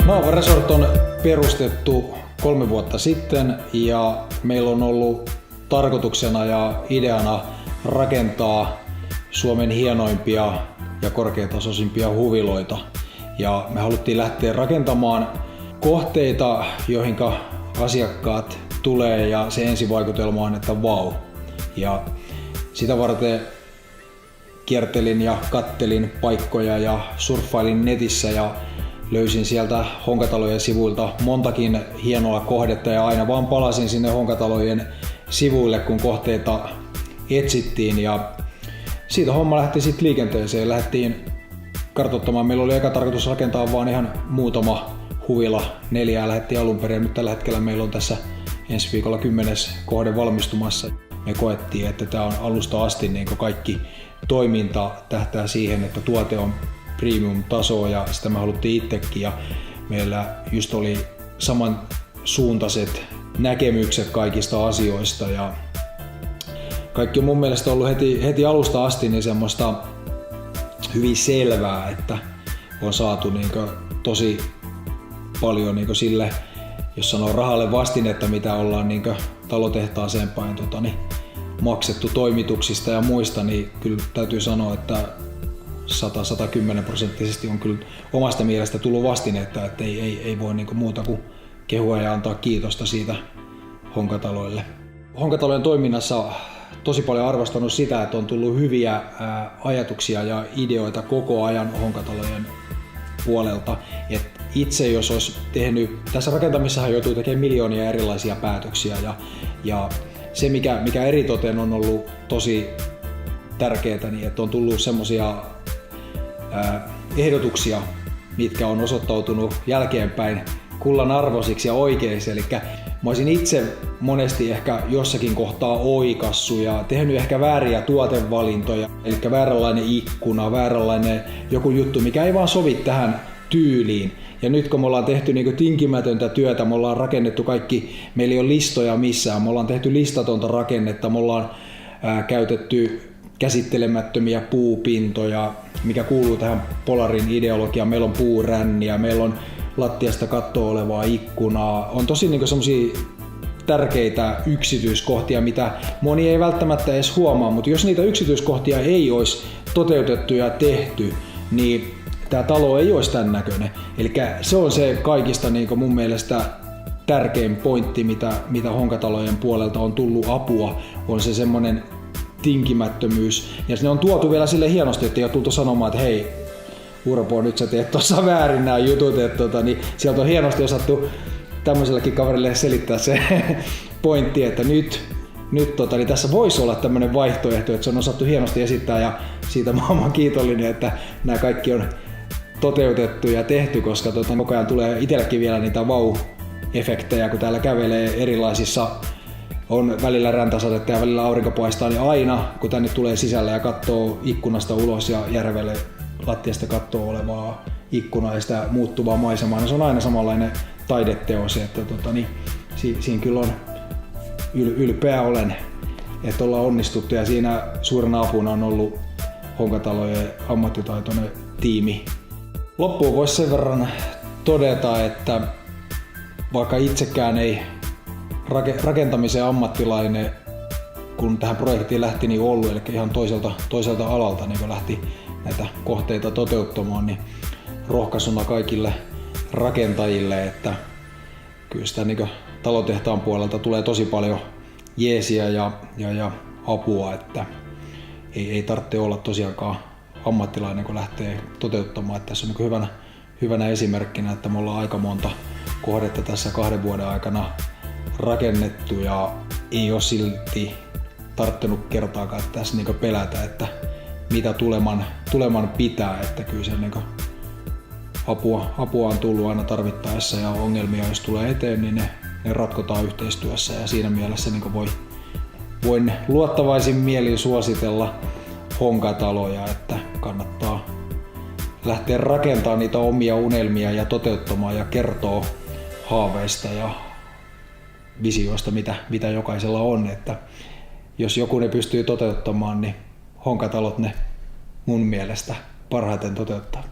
Maava Resort on perustettu 3 vuotta sitten ja meillä on ollut tarkoituksena ja ideana rakentaa Suomen hienoimpia ja korkeatasoisimpia huviloita. Ja me haluttiin lähteä rakentamaan kohteita, joihin asiakkaat tulee ja se ensivaikutelma on, että vau. Ja sitä varten kiertelin ja kattelin paikkoja ja surffailin netissä ja löysin sieltä Honkatalojen sivuilta montakin hienoa kohdetta ja aina vaan palasin sinne Honkatalojen sivuille, kun kohteita etsittiin. Ja siitä homma lähti sitten liikenteeseen. Lähdettiin kartoittamaan. Meillä oli eka tarkoitus rakentaa vaan ihan muutama huvila. 4 lähdettiin alun perin. Nyt tällä hetkellä meillä on tässä ensi viikolla 10. kohde valmistumassa. Me koettiin, että tämä on alusta asti niin kaikki toiminta tähtää siihen, että tuote on premium-tasoa ja sitä me haluttiin itsekin. Ja meillä just oli samansuuntaiset näkemykset kaikista asioista. Ja kaikki on mun mielestä ollut heti alusta asti niin semmoista hyvin selvää, että on saatu tosi paljon sille, jos sanoo rahalle vastinetta, mitä ollaan talotehtaaseen päin maksettu toimituksista ja muista, niin kyllä täytyy sanoa, että 110% on kyllä omasta mielestä tullut vastinetta, että ei voi muuta kuin kehua ja antaa kiitosta siitä Honkataloille. Honkatalojen toiminnassa tosi paljon arvostanut sitä, että on tullut hyviä ajatuksia ja ideoita koko ajan Honkatalojen puolelta. Et itse jos olisi tehnyt, tässä rakentamisessahan joutuu tekemään miljoonia erilaisia päätöksiä ja se mikä eritoten on ollut tosi tärkeää, niin että on tullut semmoisia ehdotuksia, mitkä on osoittautunut jälkeenpäin kullan arvoisiksi ja oikeiksi. Eli mä olisin itse monesti ehkä jossakin kohtaa oikassu ja tehnyt ehkä vääriä tuotevalintoja. Eli vääränlainen ikkuna, vääränlainen joku juttu, mikä ei vaan sovi tähän tyyliin. Ja nyt kun me ollaan tehty tinkimätöntä työtä, me ollaan rakennettu kaikki, meillä ei ole listoja missään, me ollaan tehty listatonta rakennetta, me ollaan käytetty käsittelemättömiä puupintoja, mikä kuuluu tähän Polarin ideologiaan. Meillä on puuränniä, meillä on lattiasta kattoa olevaa ikkunaa. On tosi semmosia tärkeitä yksityiskohtia, mitä moni ei välttämättä edes huomaa, mutta jos niitä yksityiskohtia ei olisi toteutettu ja tehty, niin tämä talo ei olisi tämän näköinen. Eli se on se kaikista mun mielestä tärkein pointti, mitä Honkatalojen puolelta on tullut apua, on se semmoinen tinkimättömyys. Ja ne on tuotu vielä sille hienosti, että ei ole tultu sanomaan, että hei Urpo, nyt sä teet tuossa väärin nämä jutut. Niin sieltä on hienosti osattu tämmöisellekin kaverille selittää se pointti, että nyt niin tässä voisi olla tämmöinen vaihtoehto, että se on osattu hienosti esittää ja siitä mä oon kiitollinen, että nämä kaikki on toteutettu ja tehty, koska koko ajan tulee itsellekin vielä niitä vau-efektejä, kun täällä kävelee erilaisissa, on välillä räntäsadetta ja välillä aurinko paistaa, niin aina kun tänne tulee sisällä ja katsoo ikkunasta ulos ja järvelle lattiasta kattoo olevaa ikkunaa ja sitä muuttuvaa maisemaa, niin se on aina samanlainen taideteos, että siinä kyllä on ylpeä olen, että ollaan onnistuttu ja siinä suurena apuna on ollut Honkatalojen ammattitaitoinen tiimi. Loppuun voisi sen verran todeta, että vaikka itsekään ei rakentamisen ammattilainen, kun tähän projektiin lähti niin ollut, eli ihan toiselta alalta niin lähti näitä kohteita toteuttamaan, niin rohkaisuna kaikille rakentajille, että kyllä sitä talotehtaan puolelta tulee tosi paljon jeesiä ja apua, että ei tarvitse olla tosiaankaan ammattilainen, kun lähtee toteuttamaan. Että tässä on hyvänä esimerkkinä, että me ollaan aika monta kohdetta tässä 2 vuoden aikana rakennettu ja ei ole silti tarttunut kertaakaan tässä pelätä, että mitä tuleman pitää, että kyllä se apua on tullut aina tarvittaessa ja ongelmia jos tulee eteen, niin ne ratkotaan yhteistyössä ja siinä mielessä voin luottavaisin mielin suositella Honkataloja, että kannattaa lähteä rakentamaan niitä omia unelmia ja toteuttamaan ja kertoo haaveista ja visioista, mitä jokaisella on, että jos joku ne pystyy toteuttamaan, niin Honkatalot ne mun mielestä parhaiten toteuttaa.